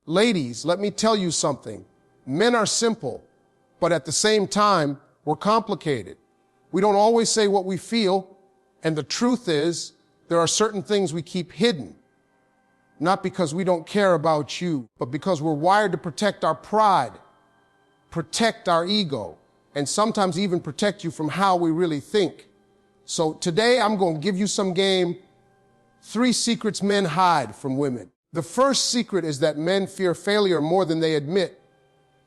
Ladies, let me tell you something. Men are simple, but at the same time, we're complicated. We don't always say what we feel, and the truth is, there are certain things we keep hidden. Not because we don't care about you, but because we're wired to protect our pride, protect our ego, and sometimes even protect you from how we really think. So today I'm going to give you some game, 3 secrets men hide from women. The first secret is that men fear failure more than they admit.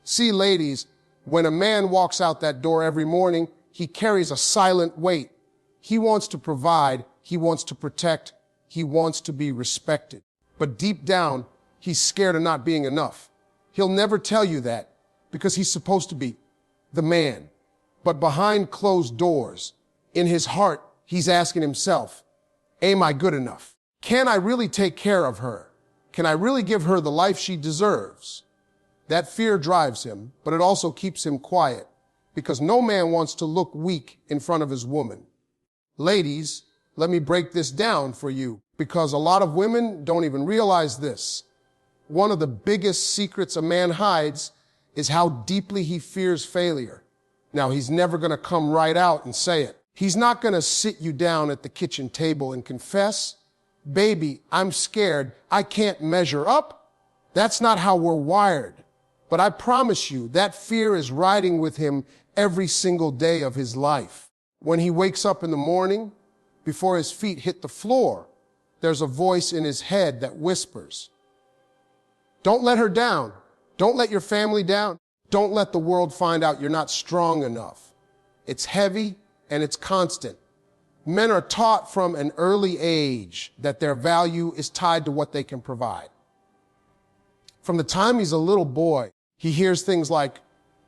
See, ladies, when a man walks out that door every morning, he carries a silent weight. He wants to provide, he wants to protect, he wants to be respected. But deep down, he's scared of not being enough. He'll never tell you that because he's supposed to be the man. But behind closed doors, in his heart, he's asking himself, am I good enough? Can I really take care of her? Can I really give her the life she deserves? That fear drives him, but it also keeps him quiet because no man wants to look weak in front of his woman. Ladies, let me break this down for you because a lot of women don't even realize this. One of the biggest secrets a man hides is how deeply he fears failure. Now, he's never going to come right out and say it. He's not going to sit you down at the kitchen table and confess, baby, I'm scared, I can't measure up. That's not how we're wired. But I promise you, that fear is riding with him every single day of his life. When he wakes up in the morning, before his feet hit the floor, there's a voice in his head that whispers, don't let her down. Don't let your family down. Don't let the world find out you're not strong enough. It's heavy and it's constant. Men are taught from an early age that their value is tied to what they can provide. From the time he's a little boy, he hears things like,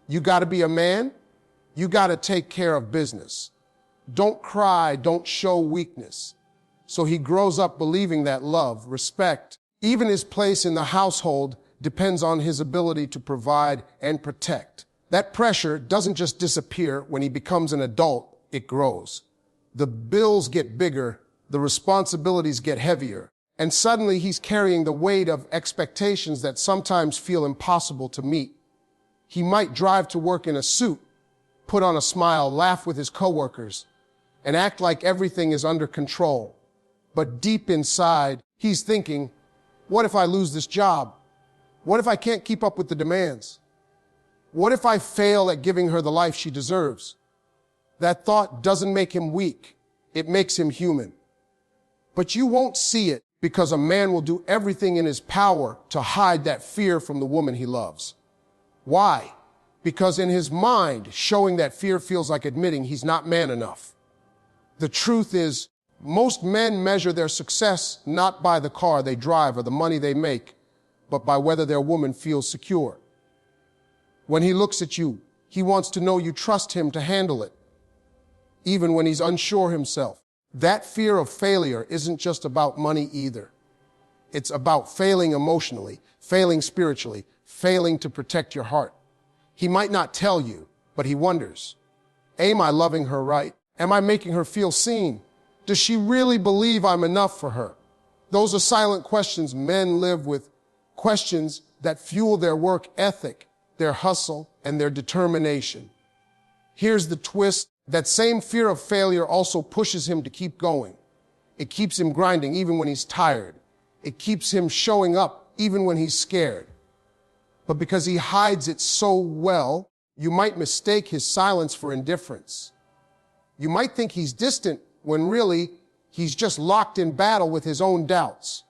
you got to be a man. You got to take care of business. Don't cry. Don't show weakness. So he grows up believing that love, respect, even his place in the household depends on his ability to provide and protect. That pressure doesn't just disappear when he becomes an adult, it grows. The bills get bigger, the responsibilities get heavier, and suddenly he's carrying the weight of expectations that sometimes feel impossible to meet. He might drive to work in a suit, put on a smile, laugh with his coworkers, and act like everything is under control. But deep inside, he's thinking, what if I lose this job? What if I can't keep up with the demands? What if I fail at giving her the life she deserves? That thought doesn't make him weak. It makes him human. But you won't see it because a man will do everything in his power to hide that fear from the woman he loves. Why? Because in his mind, showing that fear feels like admitting he's not man enough. The truth is, most men measure their success not by the car they drive or the money they make, but by whether their woman feels secure. When he looks at you, he wants to know you trust him to handle it, even when he's unsure himself. That fear of failure isn't just about money either. It's about failing emotionally, failing spiritually, failing to protect your heart. He might not tell you, but he wonders, am I loving her right? Am I making her feel seen? Does she really believe I'm enough for her? Those are silent questions men live with, questions that fuel their work ethic, their hustle, and their determination. Here's the twist. That same fear of failure also pushes him to keep going. It keeps him grinding even when he's tired. It keeps him showing up even when he's scared. But because he hides it so well, you might mistake his silence for indifference. You might think he's distant when really he's just locked in battle with his own doubts.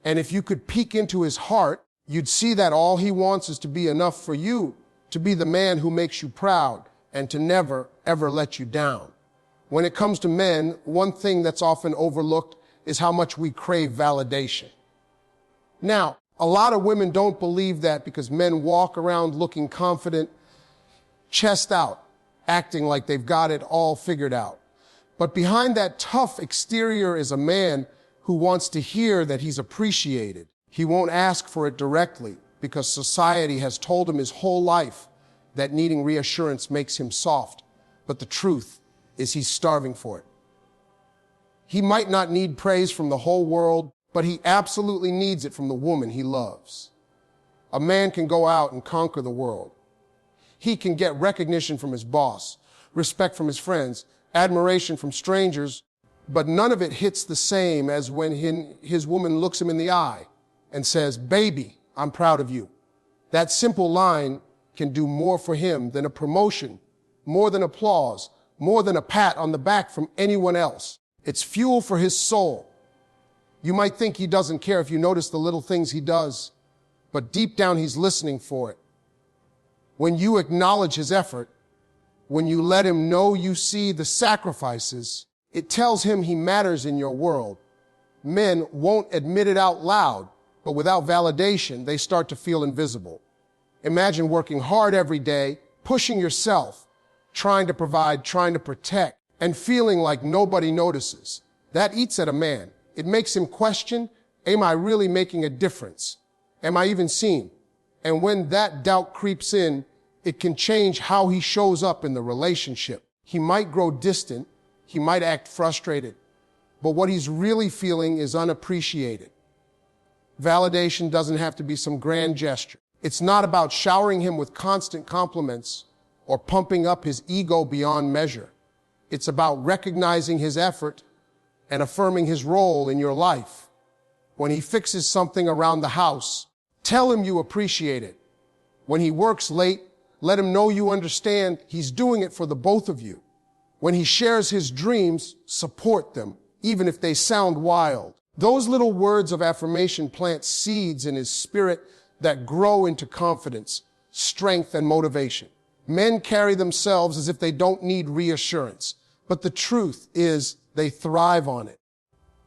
And if you could peek into his heart, you'd see that all he wants is to be enough for you, to be the man who makes you proud, and to never, ever let you down. When it comes to men, one thing that's often overlooked is how much we crave validation. Now, a lot of women don't believe that because men walk around looking confident, chest out, acting like they've got it all figured out. But behind that tough exterior is a man who wants to hear that he's appreciated. He won't ask for it directly because society has told him his whole life that needing reassurance makes him soft. But the truth is he's starving for it. He might not need praise from the whole world, but he absolutely needs it from the woman he loves. A man can go out and conquer the world. He can get recognition from his boss, respect from his friends, admiration from strangers, but none of it hits the same as when his woman looks him in the eye and says, "Baby, I'm proud of you." That simple line can do more for him than a promotion, more than applause, more than a pat on the back from anyone else. It's fuel for his soul. You might think he doesn't care if you notice the little things he does, but deep down he's listening for it. When you acknowledge his effort, when you let him know you see the sacrifices, it tells him he matters in your world. Men won't admit it out loud, but without validation, they start to feel invisible. Imagine working hard every day, pushing yourself, trying to provide, trying to protect, and feeling like nobody notices. That eats at a man. It makes him question, am I really making a difference? Am I even seen? And when that doubt creeps in, it can change how he shows up in the relationship. He might grow distant, he might act frustrated, but what he's really feeling is unappreciated. Validation doesn't have to be some grand gesture. It's not about showering him with constant compliments or pumping up his ego beyond measure. It's about recognizing his effort and affirming his role in your life. When he fixes something around the house, tell him you appreciate it. When he works late, let him know you understand he's doing it for the both of you. When he shares his dreams, support them, even if they sound wild. Those little words of affirmation plant seeds in his spirit that grow into confidence, strength, and motivation. Men carry themselves as if they don't need reassurance, but the truth is they thrive on it.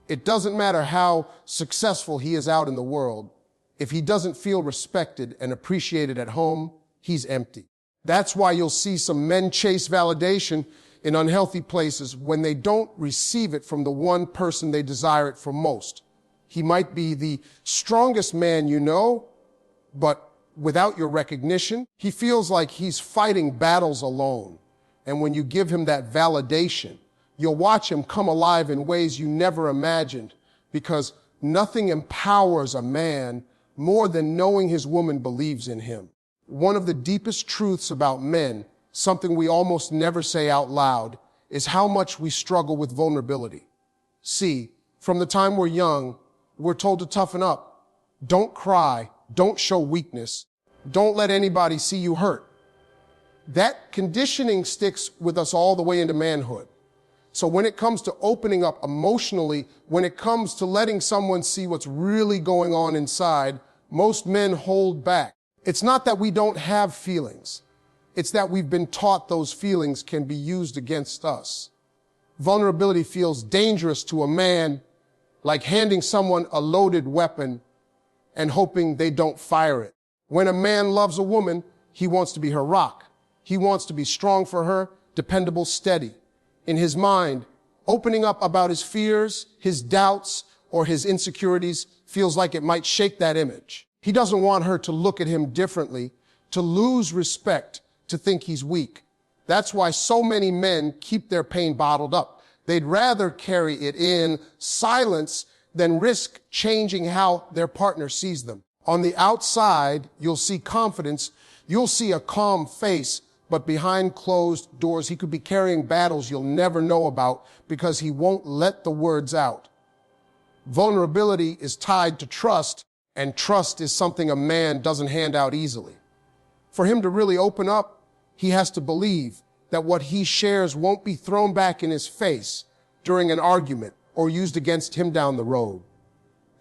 It doesn't matter how successful he is out in the world. If he doesn't feel respected and appreciated at home, he's empty. That's why you'll see some men chase validation in unhealthy places when they don't receive it from the one person they desire it from most. He might be the strongest man you know, but without your recognition, he feels like he's fighting battles alone. And when you give him that validation, you'll watch him come alive in ways you never imagined, because nothing empowers a man more than knowing his woman believes in him. One of the deepest truths about men, something we almost never say out loud, is how much we struggle with vulnerability. See, from the time we're young, we're told to toughen up. Don't cry. Don't show weakness. Don't let anybody see you hurt. That conditioning sticks with us all the way into manhood. So when it comes to opening up emotionally, when it comes to letting someone see what's really going on inside, most men hold back. It's not that we don't have feelings. It's that we've been taught those feelings can be used against us. Vulnerability feels dangerous to a man, like handing someone a loaded weapon and hoping they don't fire it. When a man loves a woman, he wants to be her rock. He wants to be strong for her, dependable, steady. In his mind, opening up about his fears, his doubts, or his insecurities feels like it might shake that image. He doesn't want her to look at him differently, to lose respect, to think he's weak. That's why so many men keep their pain bottled up. They'd rather carry it in silence than risk changing how their partner sees them. On the outside, you'll see confidence, you'll see a calm face, but behind closed doors, he could be carrying battles you'll never know about because he won't let the words out. Vulnerability is tied to trust, and trust is something a man doesn't hand out easily. For him to really open up, he has to believe that what he shares won't be thrown back in his face during an argument or used against him down the road.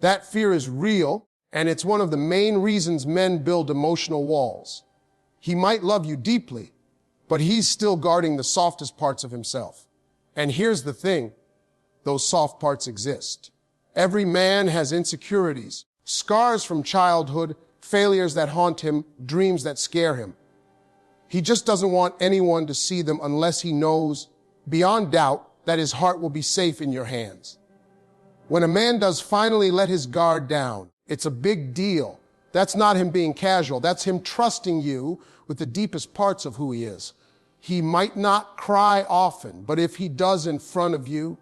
That fear is real, and it's one of the main reasons men build emotional walls. He might love you deeply, but he's still guarding the softest parts of himself. And here's the thing, those soft parts exist. Every man has insecurities, scars from childhood, failures that haunt him, dreams that scare him. He just doesn't want anyone to see them unless he knows, beyond doubt, that his heart will be safe in your hands. When a man does finally let his guard down, it's a big deal. That's not him being casual. That's him trusting you with the deepest parts of who he is. He might not cry often, but if he does in front of you,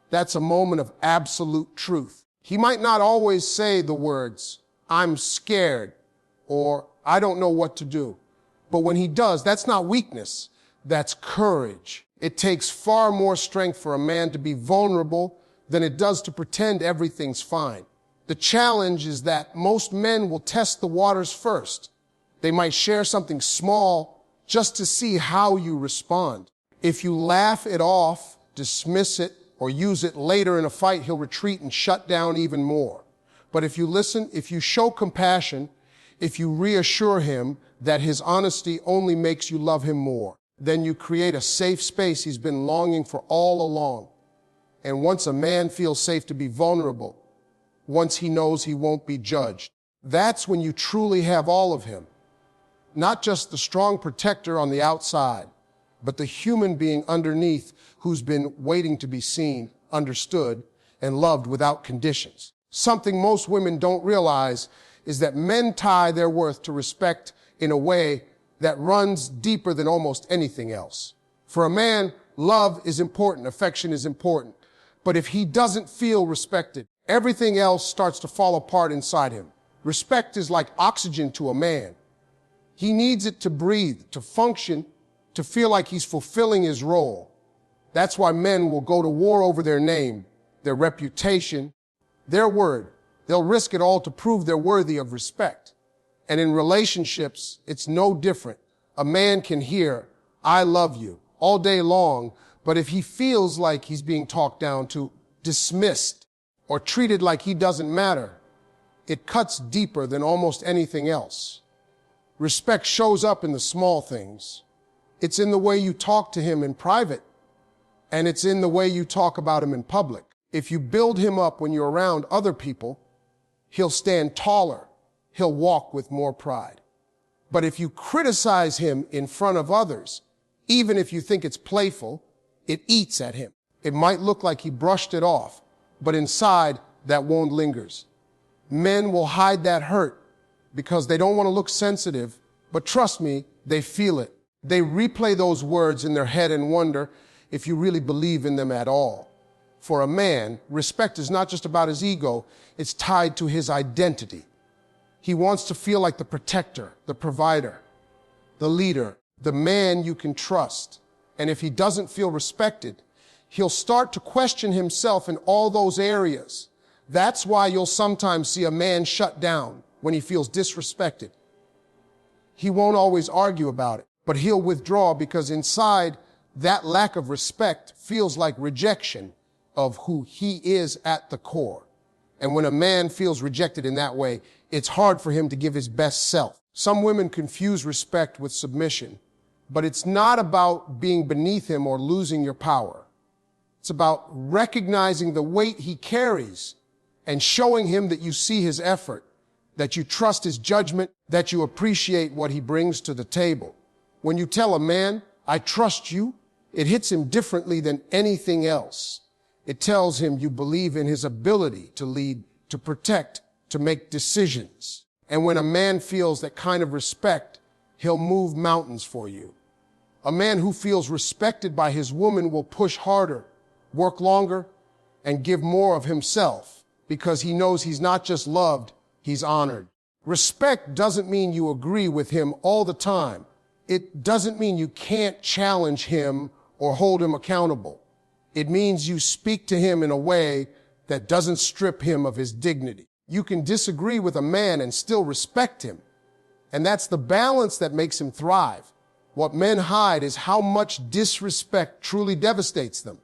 that's a moment of absolute truth. He might not always say the words, "I'm scared," or I don't know what to do. But when he does, that's not weakness, that's courage. It takes far more strength for a man to be vulnerable than it does to pretend everything's fine. The challenge is that most men will test the waters first. They might share something small just to see how you respond. If you laugh it off, dismiss it, or use it later in a fight, he'll retreat and shut down even more. But if you listen, if you show compassion, if you reassure him that his honesty only makes you love him more, then you create a safe space he's been longing for all along. And once a man feels safe to be vulnerable, once he knows he won't be judged, that's when you truly have all of him. Not just the strong protector on the outside, but the human being underneath who's been waiting to be seen, understood, and loved without conditions. Something most women don't realize is that men tie their worth to respect in a way that runs deeper than almost anything else. For a man, love is important, affection is important. But if he doesn't feel respected, everything else starts to fall apart inside him. Respect is like oxygen to a man. He needs it to breathe, to function, to feel like he's fulfilling his role. That's why men will go to war over their name, their reputation, their word. They'll risk it all to prove they're worthy of respect. And in relationships, it's no different. A man can hear, "I love you," all day long, but if he feels like he's being talked down to, dismissed, or treated like he doesn't matter, it cuts deeper than almost anything else. Respect shows up in the small things. It's in the way you talk to him in private, and it's in the way you talk about him in public. If you build him up when you're around other people, he'll stand taller. He'll walk with more pride. But if you criticize him in front of others, even if you think it's playful, it eats at him. It might look like he brushed it off, but inside, that wound lingers. Men will hide that hurt because they don't want to look sensitive, but trust me, they feel it. They replay those words in their head and wonder if you really believe in them at all. For a man, respect is not just about his ego, it's tied to his identity. He wants to feel like the protector, the provider, the leader, the man you can trust. And if he doesn't feel respected, he'll start to question himself in all those areas. That's why you'll sometimes see a man shut down when he feels disrespected. He won't always argue about it, but he'll withdraw because inside that lack of respect feels like rejection of who he is at the core. And when a man feels rejected in that way, it's hard for him to give his best self. Some women confuse respect with submission, but it's not about being beneath him or losing your power. It's about recognizing the weight he carries and showing him that you see his effort, that you trust his judgment, that you appreciate what he brings to the table. When you tell a man, "I trust you," it hits him differently than anything else. It tells him you believe in his ability to lead, to protect, to make decisions. And when a man feels that kind of respect, he'll move mountains for you. A man who feels respected by his woman will push harder, work longer, and give more of himself because he knows he's not just loved, he's honored. Respect doesn't mean you agree with him all the time. It doesn't mean you can't challenge him or hold him accountable. It means you speak to him in a way that doesn't strip him of his dignity. You can disagree with a man and still respect him. And that's the balance that makes him thrive. What men hide is how much disrespect truly devastates them.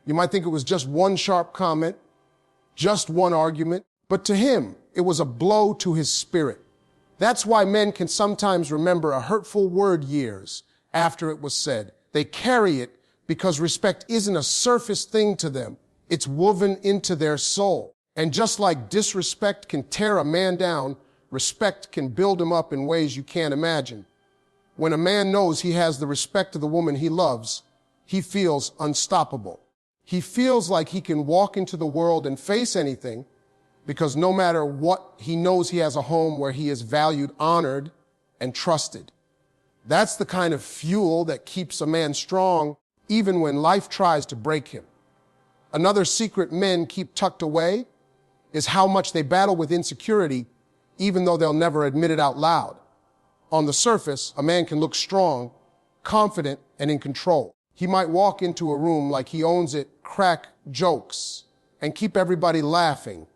You might think it was just one sharp comment, just one argument, but to him, it was a blow to his spirit. That's why men can sometimes remember a hurtful word years after it was said. They carry it because respect isn't a surface thing to them. It's woven into their soul. And just like disrespect can tear a man down, respect can build him up in ways you can't imagine. When a man knows he has the respect of the woman he loves, he feels unstoppable. He feels like he can walk into the world and face anything because no matter what, he knows he has a home where he is valued, honored, and trusted. That's the kind of fuel that keeps a man strong even when life tries to break him. Another secret men keep tucked away is how much they battle with insecurity even though they'll never admit it out loud. On the surface, a man can look strong, confident, and in control. He might walk into a room like he owns it, crack jokes, and keep everybody laughing.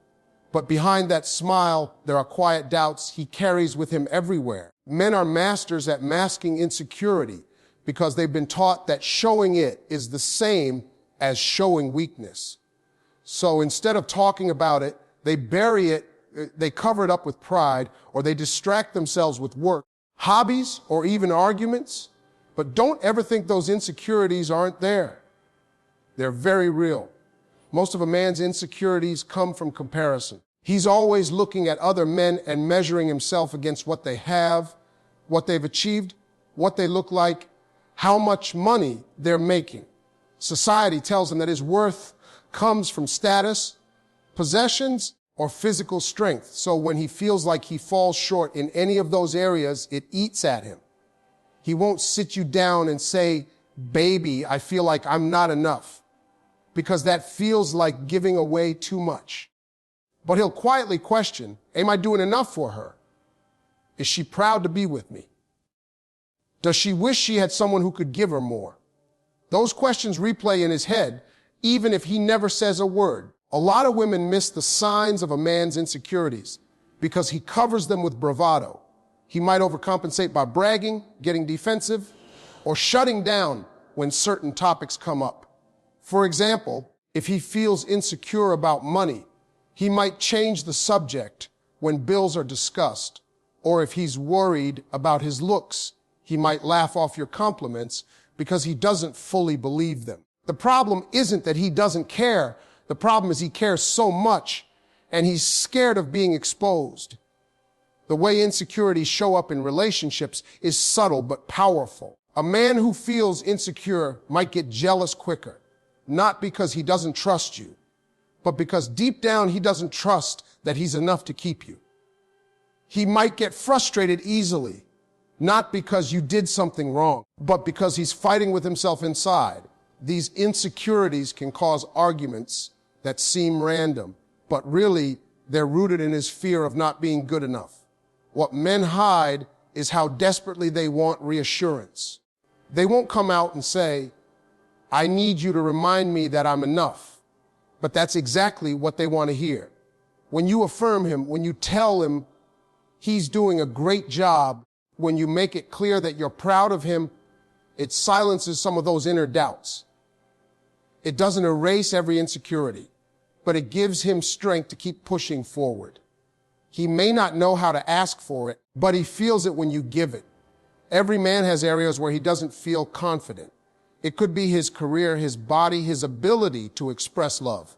But behind that smile, there are quiet doubts he carries with him everywhere. Men are masters at masking insecurity because they've been taught that showing it is the same as showing weakness. So instead of talking about it, they bury it, they cover it up with pride, or they distract themselves with work, hobbies, or even arguments. But don't ever think those insecurities aren't there. They're very real. Most of a man's insecurities come from comparison. He's always looking at other men and measuring himself against what they have, what they've achieved, what they look like, how much money they're making. Society tells him that his worth comes from status, possessions, or physical strength. So when he feels like he falls short in any of those areas, it eats at him. He won't sit you down and say, "Baby, I feel like I'm not enough," because that feels like giving away too much. But he'll quietly question, am I doing enough for her? Is she proud to be with me? Does she wish she had someone who could give her more? Those questions replay in his head, even if he never says a word. A lot of women miss the signs of a man's insecurities because he covers them with bravado. He might overcompensate by bragging, getting defensive, or shutting down when certain topics come up. For example, if he feels insecure about money, he might change the subject when bills are discussed. Or if he's worried about his looks, he might laugh off your compliments because he doesn't fully believe them. The problem isn't that he doesn't care. The problem is he cares so much and he's scared of being exposed. The way insecurities show up in relationships is subtle but powerful. A man who feels insecure might get jealous quicker, not because he doesn't trust you, but because deep down he doesn't trust that he's enough to keep you. He might get frustrated easily, not because you did something wrong, but because he's fighting with himself inside. These insecurities can cause arguments that seem random, but really they're rooted in his fear of not being good enough. What men hide is how desperately they want reassurance. They won't come out and say, "I need you to remind me that I'm enough." But that's exactly what they want to hear. When you affirm him, when you tell him he's doing a great job, when you make it clear that you're proud of him, it silences some of those inner doubts. It doesn't erase every insecurity, but it gives him strength to keep pushing forward. He may not know how to ask for it, but he feels it when you give it. Every man has areas where he doesn't feel confident. It could be his career, his body, his ability to express love,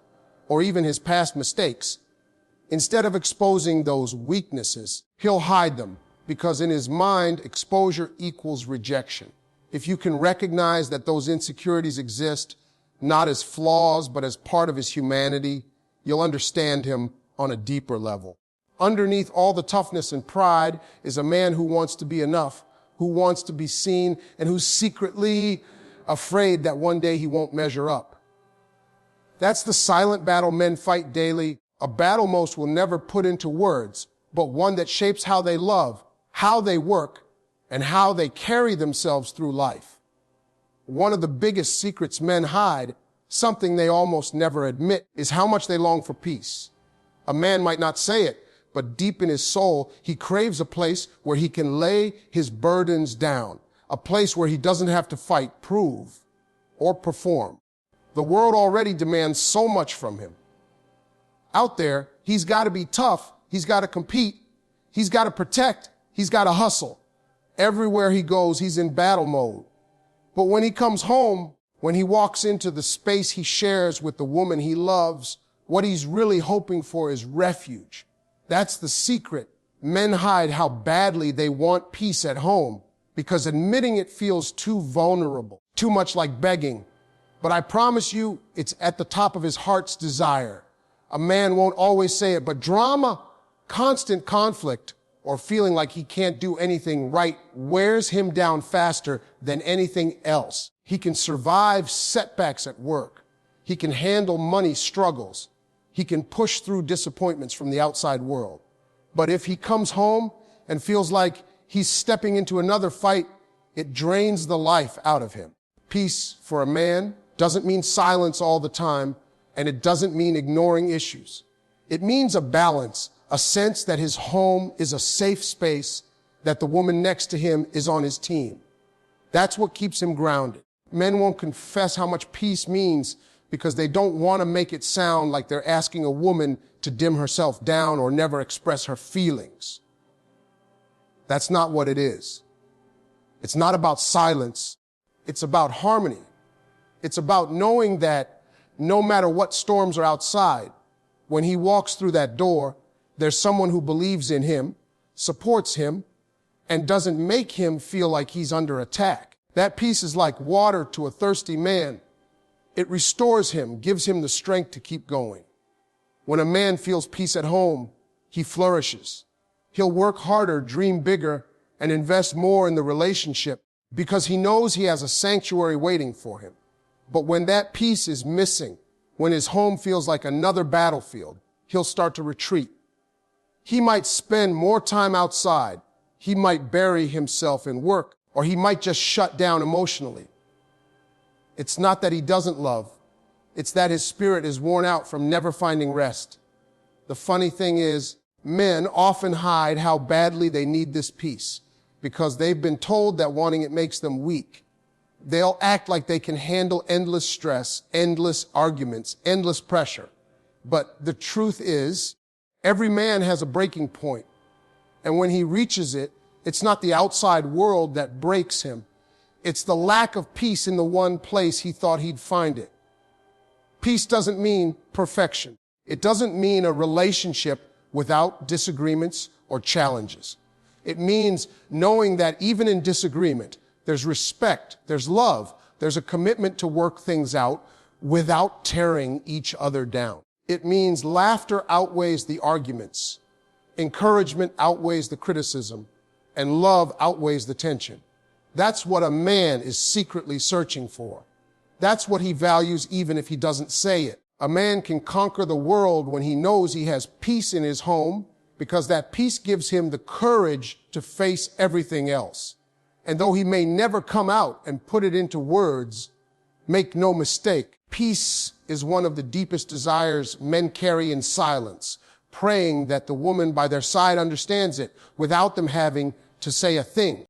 or even his past mistakes. Instead of exposing those weaknesses, he'll hide them because in his mind, exposure equals rejection. If you can recognize that those insecurities exist, not as flaws, but as part of his humanity, you'll understand him on a deeper level. Underneath all the toughness and pride is a man who wants to be enough, who wants to be seen, and who's secretly afraid that one day he won't measure up. That's the silent battle men fight daily, a battle most will never put into words, but one that shapes how they love, how they work, and how they carry themselves through life. One of the biggest secrets men hide, something they almost never admit, is how much they long for peace. A man might not say it, but deep in his soul, he craves a place where he can lay his burdens down, a place where he doesn't have to fight, prove, or perform. The world already demands so much from him. Out there, he's got to be tough, he's got to compete, he's got to protect, he's got to hustle. Everywhere he goes, he's in battle mode. But when he comes home, when he walks into the space he shares with the woman he loves, what he's really hoping for is refuge. That's the secret. Men hide how badly they want peace at home because admitting it feels too vulnerable, too much like begging. But I promise you, it's at the top of his heart's desire. A man won't always say it, but drama, constant conflict, or feeling like he can't do anything right wears him down faster than anything else. He can survive setbacks at work. He can handle money struggles. He can push through disappointments from the outside world. But if he comes home and feels like he's stepping into another fight, it drains the life out of him. Peace for a man doesn't mean silence all the time, and it doesn't mean ignoring issues. It means a balance, a sense that his home is a safe space, that the woman next to him is on his team. That's what keeps him grounded. Men won't confess how much peace means because they don't want to make it sound like they're asking a woman to dim herself down or never express her feelings. That's not what it is. It's not about silence. It's about harmony. It's about knowing that no matter what storms are outside, when he walks through that door, there's someone who believes in him, supports him, and doesn't make him feel like he's under attack. That peace is like water to a thirsty man. It restores him, gives him the strength to keep going. When a man feels peace at home, he flourishes. He'll work harder, dream bigger, and invest more in the relationship because he knows he has a sanctuary waiting for him. But when that peace is missing, when his home feels like another battlefield, he'll start to retreat. He might spend more time outside. He might bury himself in work, or he might just shut down emotionally. It's not that he doesn't love. It's that his spirit is worn out from never finding rest. The funny thing is, men often hide how badly they need this peace because they've been told that wanting it makes them weak. They'll act like they can handle endless stress, endless arguments, endless pressure. But the truth is, every man has a breaking point. And when he reaches it, it's not the outside world that breaks him. It's the lack of peace in the one place he thought he'd find it. Peace doesn't mean perfection. It doesn't mean a relationship without disagreements or challenges. It means knowing that even in disagreement, there's respect, there's love, there's a commitment to work things out without tearing each other down. It means laughter outweighs the arguments, encouragement outweighs the criticism, and love outweighs the tension. That's what a man is secretly searching for. That's what he values even if he doesn't say it. A man can conquer the world when he knows he has peace in his home because that peace gives him the courage to face everything else. And though he may never come out and put it into words, make no mistake, peace is one of the deepest desires men carry in silence, praying that the woman by their side understands it without them having to say a thing.